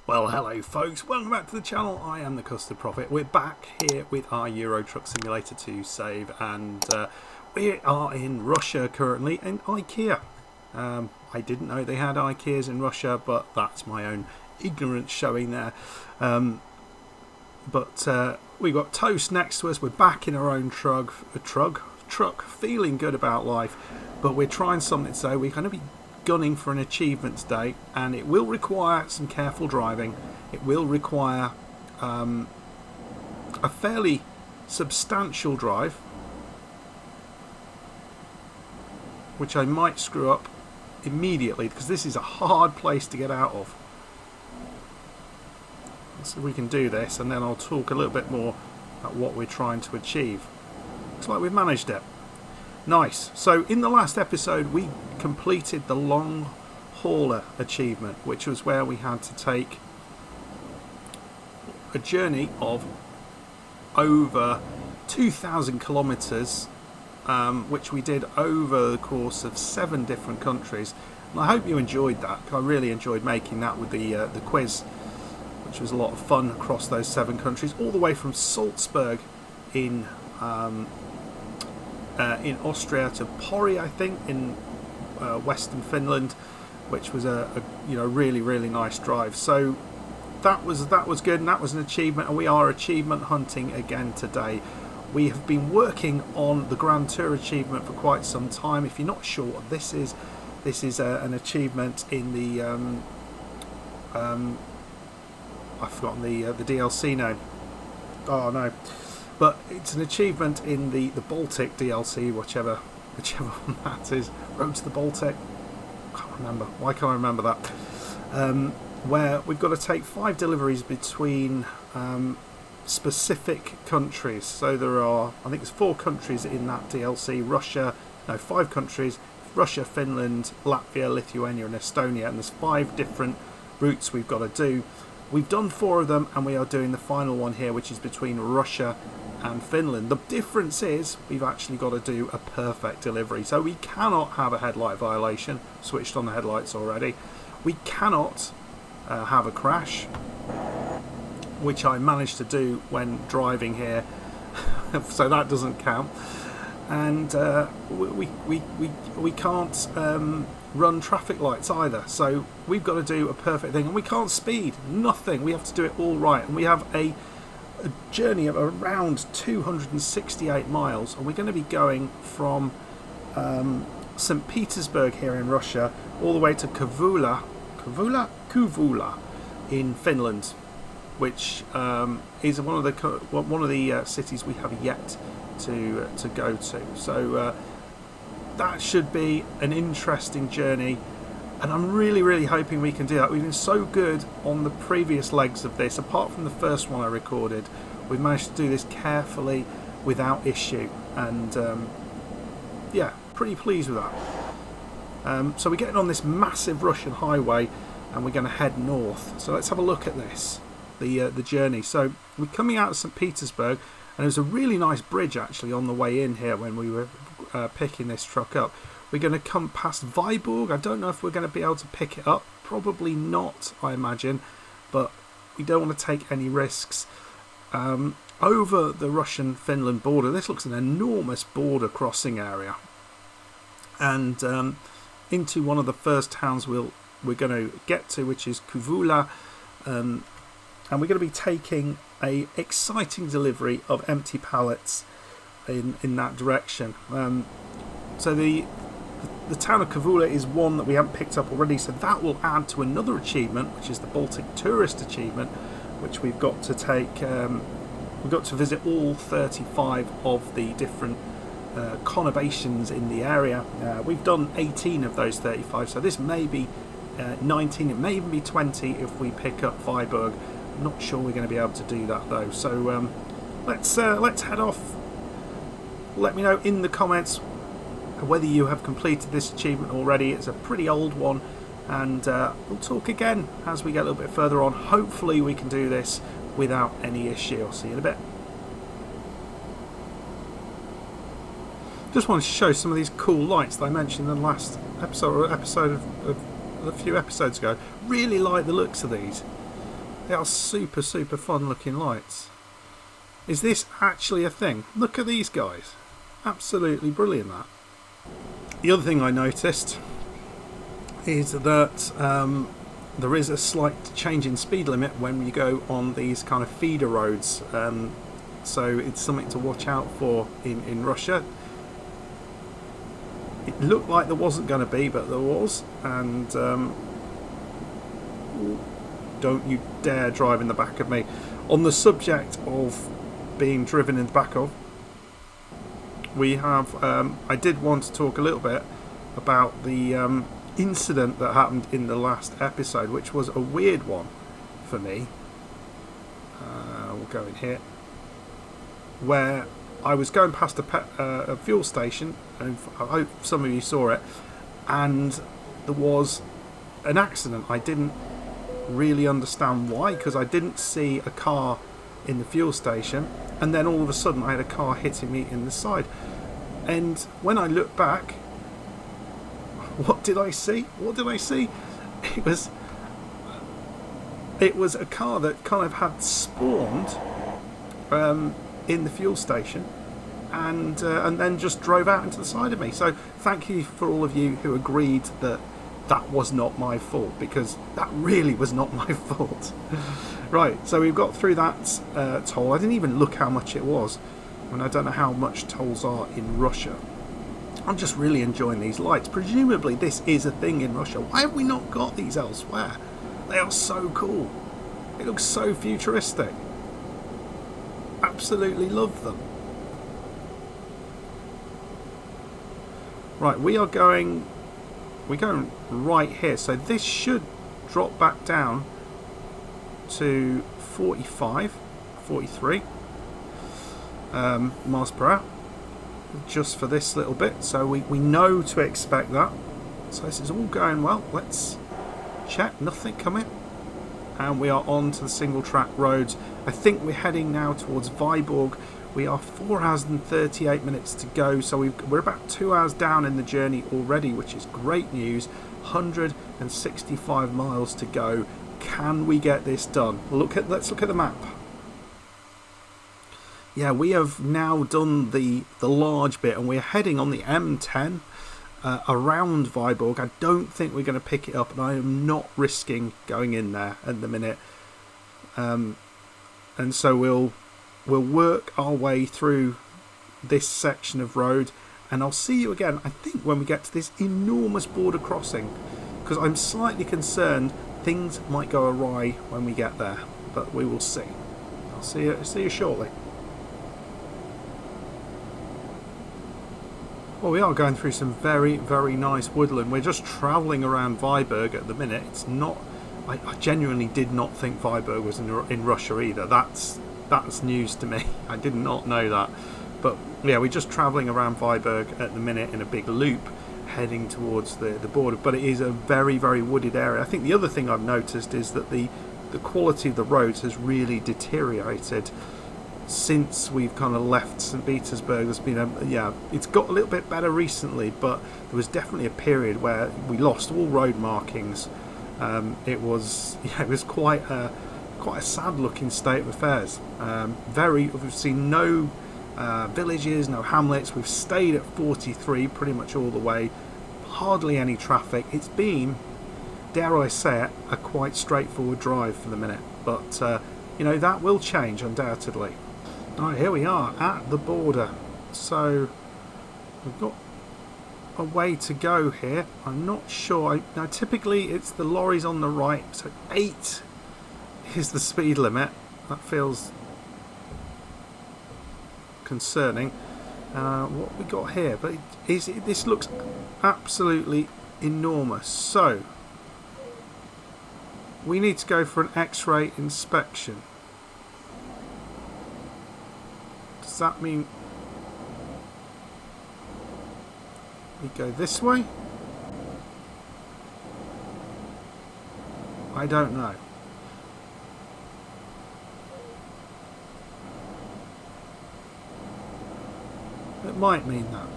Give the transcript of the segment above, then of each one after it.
Well, hello folks, welcome back to the channel. I am the Custard Prophet. We're back here with our Euro Truck Simulator 2 save, and we are in Russia currently, in IKEA. I didn't know they had IKEAs in Russia, but that's my own ignorance showing there. We got Toast next to us. We're back in our own truck, feeling good about life, but we're trying something today. We're going to be gunning for an achievements day, and it will require some careful driving. It will require a fairly substantial drive, which I might screw up immediately because this is a hard place to get out of. Let's see if we can do this, and then I'll talk a little bit more about what we're trying to achieve. Looks like we've managed it. Nice. So in the last episode we completed the long hauler achievement, which was where we had to take a journey of over 2,000 kilometres, which we did over the course of 7 different countries. And I hope you enjoyed that. I really enjoyed making that with the quiz, which was a lot of fun across those 7 countries, all the way from Salzburg in Austria to Pori, I think, in western Finland, which was a really nice drive. So that was good, and that was an achievement, and we are achievement hunting again today. We have been working on the Grand Tour achievement for quite some time. If you're not sure what this is an achievement in the I've forgotten the DLC name. Oh no. But it's an achievement in the Baltic DLC, whichever one that is. Road to the Baltic. Can't remember. Why can't I remember that? Where we've got to take 5 deliveries between specific countries. So there are, I think there's 4 countries in that DLC. 5 countries. Russia, Finland, Latvia, Lithuania and Estonia. And there's 5 different routes we've got to do. We've done 4 of them, and we are doing the final one here, which is between Russia and Finland. The difference is we've actually got to do a perfect delivery. So we cannot have a headlight violation. Switched on the headlights already. We cannot have a crash, which I managed to do when driving here. So that doesn't count. And we can't run traffic lights either. So we've got to do a perfect thing, and we can't speed. Nothing. We have to do it all right. And we have a journey of around 268 miles, and we're going to be going from St. Petersburg here in Russia all the way to KOUVOLA in Finland, which is one of the cities we have yet to go to. So that should be an interesting journey, and I'm really hoping we can do that. We've been so good on the previous legs of this. Apart from the first one I recorded, we've managed to do this carefully without issue, and yeah, pretty pleased with that. So we're getting on this massive Russian highway, and we're going to head north. So let's have a look at this, the journey. So we're coming out of St. Petersburg, and there's a really nice bridge actually on the way in here when we were picking this truck up. We're going to come past Vive. I don't know if we're going to be able to pick it up. Probably not, I imagine. But we don't want to take any risks. Over the Russian-Finland border, this looks an enormous border crossing area. And into one of the first towns we're going to get to, which is KOUVOLA. And we're going to be taking a exciting delivery of empty pallets in that direction. So the town of KOUVOLA is one that we haven't picked up already, so that will add to another achievement, which is the Baltic tourist achievement, which we've got to take. We've got to visit all 35 of the different conurbations in the area. We've done 18 of those 35, so this may be 19, it may even be 20 if we pick up Viborg. I'm not sure we're going to be able to do that though. So let's head off. Let me know in the comments whether you have completed this achievement already. It's a pretty old one, and we'll talk again as we get a little bit further on. Hopefully we can do this without any issue. I'll see you in a bit. Just wanted to show some of these cool lights that I mentioned in the last episode of a few episodes ago. Really like the looks of these. They are super, super fun looking lights. Is this actually a thing? Look at these guys. Absolutely brilliant, that. The other thing I noticed is that there is a slight change in speed limit when you go on these kind of feeder roads. So it's something to watch out for in Russia. It looked like there wasn't going to be, but there was. And don't you dare drive in the back of me. On the subject of being driven in the back of, we have I did want to talk a little bit about the incident that happened in the last episode, which was a weird one for me. We'll go in here, where I was going past a fuel station, and I hope some of you saw it, and there was an accident. I didn't really understand why, because I didn't see a car in the fuel station, and then all of a sudden I had a car hitting me in the side. And when I look back, what did I see? What did I see? It was a car that kind of had spawned in the fuel station, and then just drove out into the side of me. So thank you for all of you who agreed that that was not my fault, because that really was not my fault. Right, so we've got through that toll. I didn't even look how much it was, and I don't know how much tolls are in Russia. I'm just really enjoying these lights. Presumably this is a thing in Russia. Why have we not got these elsewhere? They are so cool. It looks so futuristic. Absolutely love them. Right, we're going right here, so this should drop back down to 43 miles per hour just for this little bit, so we know to expect that. So this is all going well. Let's check, nothing coming, and we are on to the single track roads. I think we're heading now towards Viborg. We are 4 hours and 38 minutes to go, so we're about 2 hours down in the journey already, which is great news. 165 miles to go. Can we get this done? Let's look at the map. Yeah, we have now done the large bit, and we're heading on the M10 around Viborg. I don't think we're going to pick it up, and I am not risking going in there at the minute. And so we'll work our way through this section of road, and I'll see you again, I think, when we get to this enormous border crossing, because I'm slightly concerned things might go awry when we get there, but we will see. I'll see you shortly. Well, we are going through some very, very nice woodland. We're just travelling around Viborg at the minute. It's not. I genuinely did not think Viborg was in Russia either. That's news to me. I did not know that. But yeah, we're just travelling around Viborg at the minute in a big loop, heading towards the border. But it is a very, very wooded area. I think the other thing I've noticed is that the quality of the roads has really deteriorated since we've kind of left St. Petersburg. There's been it's got a little bit better recently, but there was definitely a period where we lost all road markings. It was quite a sad looking state of affairs. We've seen no villages, no hamlets. We've stayed at 43 pretty much all the way, hardly any traffic. It's been, dare I say it, a quite straightforward drive for the minute, but that will change undoubtedly. Alright, here we are at the border, so we've got a way to go here. I'm not sure. Now typically it's the lorries on the right, so 8 is the speed limit. That feels concerning. What we got here, but this looks absolutely enormous. So we need to go for an X-ray inspection. Does that mean we go this way? I don't know. It might mean that.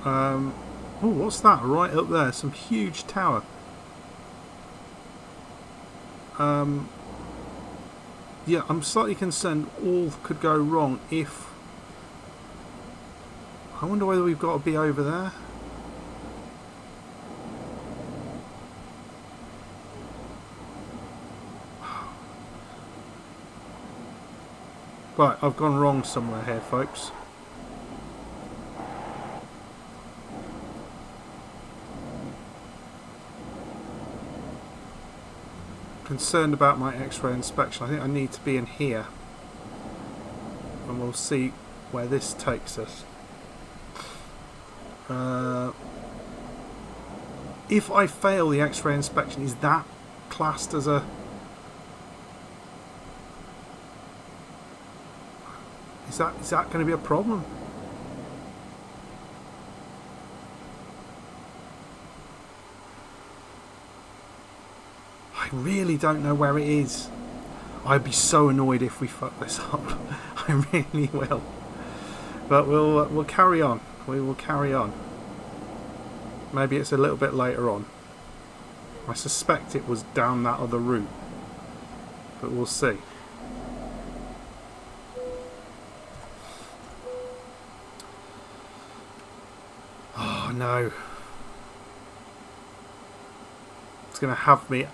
Oh, what's that right up there? Some huge tower. yeah, I'm slightly concerned all could go wrong if... I wonder whether we've got to be over there. Right, I've gone wrong somewhere here, folks. Concerned about my X-ray inspection. I think I need to be in here, and we'll see where this takes us. If I fail the X-ray inspection, is that classed as a... Is that going to be a problem? I really don't know where it is. I'd be so annoyed if we fuck this up. I really will. But we'll carry on. We will carry on. Maybe it's a little bit later on. I suspect it was down that other route, but we'll see. Oh no. It's going to have me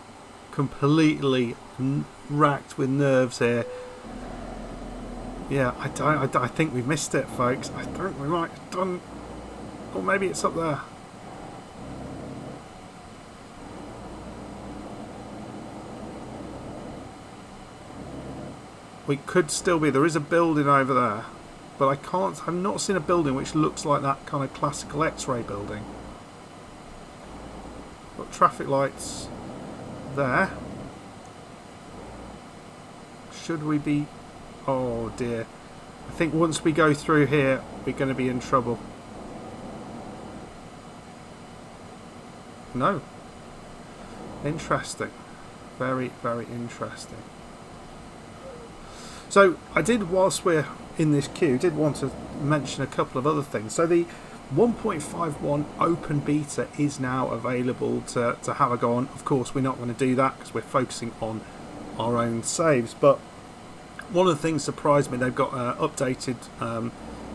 completely racked with nerves here. Yeah, I think we've missed it, folks. I think we might have done... Or maybe it's up there. We could still be... There is a building over there. But I've not seen a building which looks like that kind of classical X-ray building. Got traffic lights there. Should we be... Oh dear. I think once we go through here, we're going to be in trouble. No. Interesting. Very, very interesting. So, I did, whilst we're in this queue, did want to mention a couple of other things. So the 1.51 open beta is now available to have a go on. Of course, we're not going to do that because we're focusing on our own saves. But one of the things surprised me, they've got an updated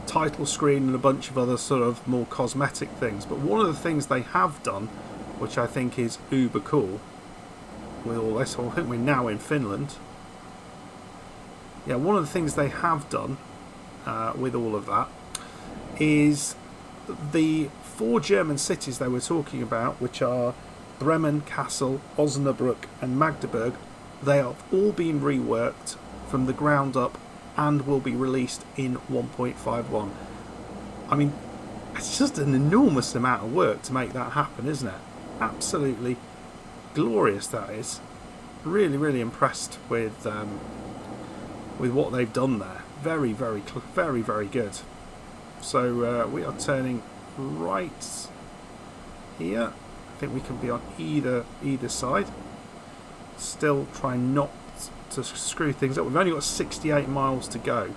title screen and a bunch of other sort of more cosmetic things. But one of the things they have done, which I think is uber cool, with all this, I think we're now in Finland. Yeah, one of the things they have done with all of that is the 4 German cities they were talking about, which are Bremen, Kassel, Osnabrück and Magdeburg. They have all been reworked from the ground up and will be released in 1.51. I mean, it's just an enormous amount of work to make that happen, isn't it? Absolutely glorious, that is. Really, really impressed with what they've done there. Very, very, very, very good. So we are turning right here. I think we can be on either side. Still trying not to screw things up. We've only got 68 miles to go,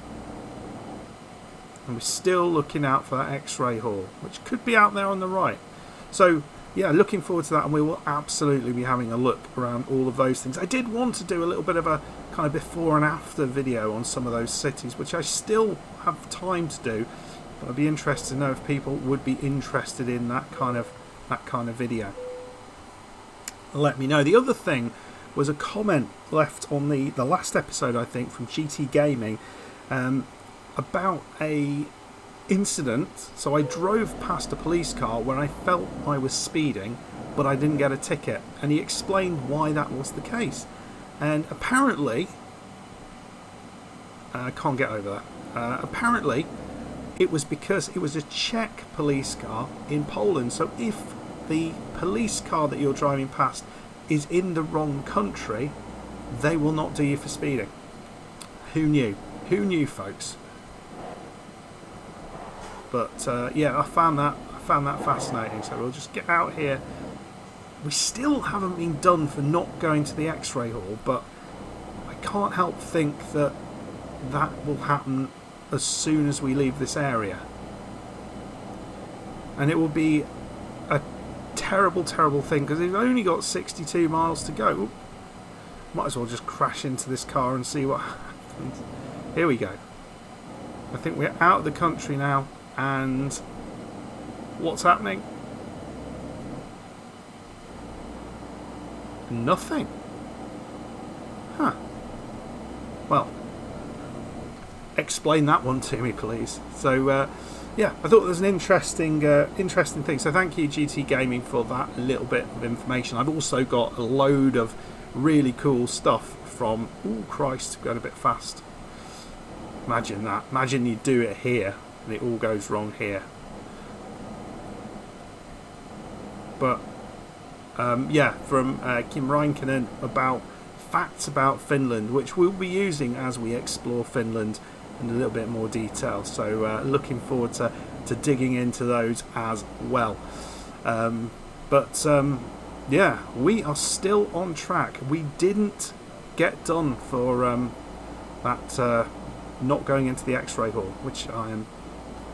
and we're still looking out for that X-ray hall, which could be out there on the right. So yeah, looking forward to that, and we will absolutely be having a look around all of those things. I did want to do a little bit of a kind of before and after video on some of those cities, which I still have time to do, but I'd be interested to know if people would be interested in that kind of video. Let me know. The other thing was a comment left on the last episode, I think, from GT Gaming, about a incident. So I drove past a police car when I felt I was speeding, but I didn't get a ticket, and he explained why that was the case. And apparently, I can't get over that. Apparently, it was because it was a Czech police car in Poland. So if the police car that you're driving past is in the wrong country, they will not do you for speeding. Who knew? Who knew, folks? But yeah, I found that fascinating. So we'll just get out here. We still haven't been done for not going to the X-ray hall, but I can't help think that will happen as soon as we leave this area. And it will be a terrible, terrible thing, because we've only got 62 miles to go. Might as well just crash into this car and see what happens. Here we go. I think we're out of the country now, and what's happening? Nothing. Huh. Well, explain that one to me, please. So, yeah, I thought it was an interesting thing. So thank you, GT Gaming, for that little bit of information. I've also got a load of really cool stuff from... Oh, Christ, going a bit fast. Imagine that. Imagine you do it here and it all goes wrong here. But, yeah, from Kim Reinkinen about facts about Finland, which we'll be using as we explore Finland in a little bit more detail. So looking forward to digging into those as well. Yeah, we are still on track. We didn't get done for that not going into the X-ray hall, which I am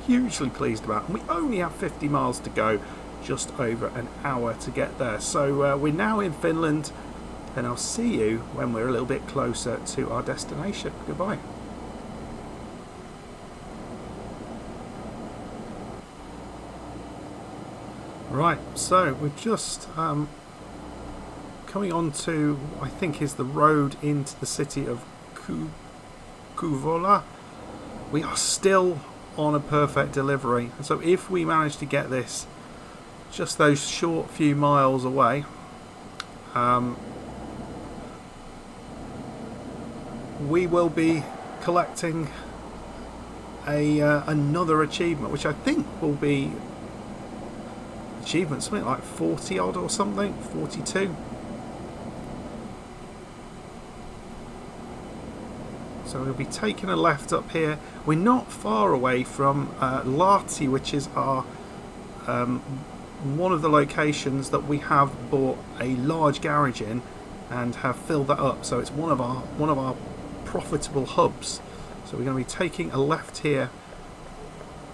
hugely pleased about. And we only have 50 miles to go, just over an hour to get there. So we're now in Finland, and I'll see you when we're a little bit closer to our destination. Goodbye. Right, so we're just coming on to, I think, is the road into the city of KOUVOLA. We are still on a perfect delivery, so if we manage to get this just those short few miles away, we will be collecting another achievement, which I think will be achievement something like 40 odd or something, 42. So we'll be taking a left up here. We're not far away from Lahti, which is our one of the locations that we have bought a large garage in and have filled that up. So it's one of our profitable hubs. So we're going to be taking a left here.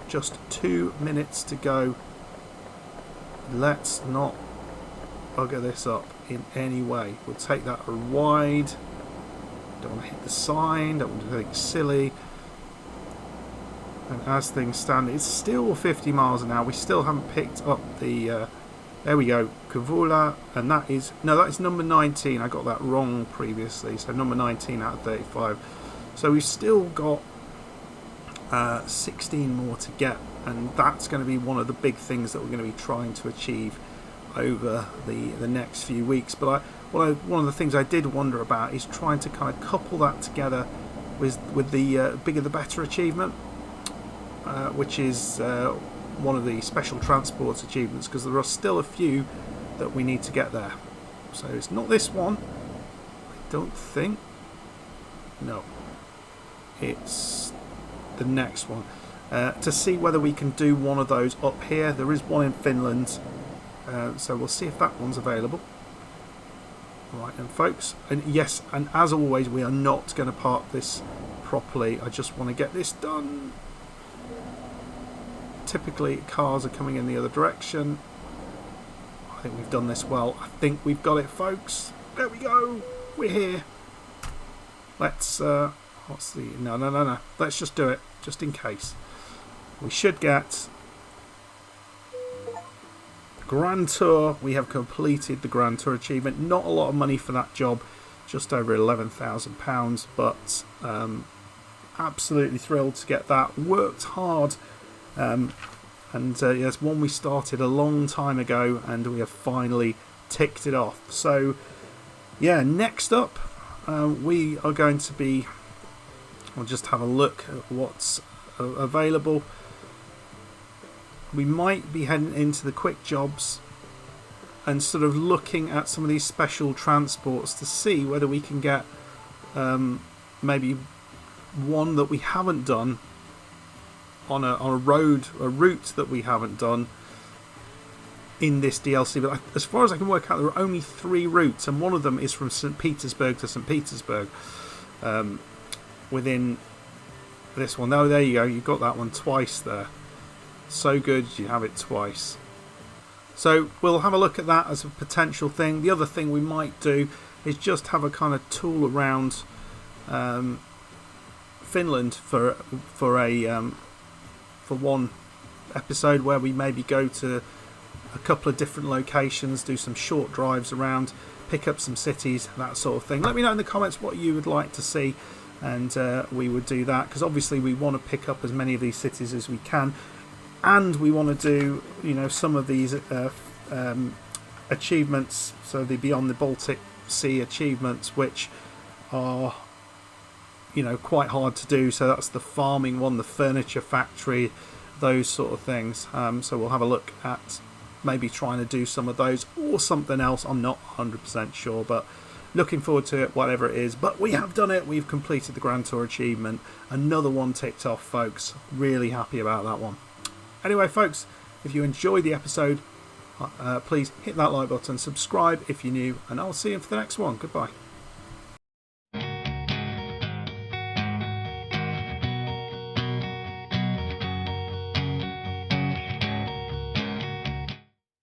Just 2 minutes to go. Let's not bugger this up in any way. We'll take that wide. Don't want to hit the sign, don't want to do anything silly. And as things stand, it's still 50 miles an hour. We still haven't picked up the... there we go, KOUVOLA, and that is... No, that is number 19. I got that wrong previously. So number 19 out of 35. So we've still got 16 more to get. And that's going to be one of the big things that we're going to be trying to achieve over the next few weeks. But one of the things I did wonder about is trying to kind of couple that together with the bigger the better achievement, which is one of the special transports achievements, because there are still a few that we need to get there. So it's not this one, I don't think. No, it's the next one. To see whether we can do one of those up here. There is one in Finland, so we'll see if that one's available. Right then, folks, and yes, and as always, we are not going to park this properly. I just want to get this done. Typically cars are coming in the other direction. I think we've done this well. I think we've got it, folks. There we go, we're here. Let's what's the no, let's just do it just in case. We should get Grand Tour. We have completed the Grand Tour achievement. Not a lot of money for that job, just over £11,000, but absolutely thrilled to get that. Worked hard, and yes, one we started a long time ago, and we have finally ticked it off. So yeah, next up we are going to be, I'll just have a look at what's available. We might be heading into the quick jobs and sort of looking at some of these special transports to see whether we can get maybe one that we haven't done on a route that we haven't done in this DLC. But as far as I can work out, there are only 3 routes, and one of them is from St. Petersburg to St. Petersburg within this one. Oh, there you go, you've got that one twice there. So good, you have it twice. So we'll have a look at that as a potential thing. The other thing we might do is just have a kind of tool around Finland for one episode, where we maybe go to a couple of different locations, do some short drives around, pick up some cities, that sort of thing. Let me know in the comments what you would like to see, and we would do that, because obviously we want to pick up as many of these cities as we can, and we want to do, you know, some of these achievements, so the Beyond the Baltic Sea achievements, which are, you know, quite hard to do. So that's the farming one, the furniture factory, those sort of things. So we'll have a look at maybe trying to do some of those or something else. I'm not 100% sure, but looking forward to it, whatever it is. But we have done it. We've completed the Grand Tour achievement. Another one ticked off, folks. Really happy about that one. Anyway, folks, if you enjoyed the episode, please hit that like button, subscribe if you're new, and I'll see you for the next one. Goodbye.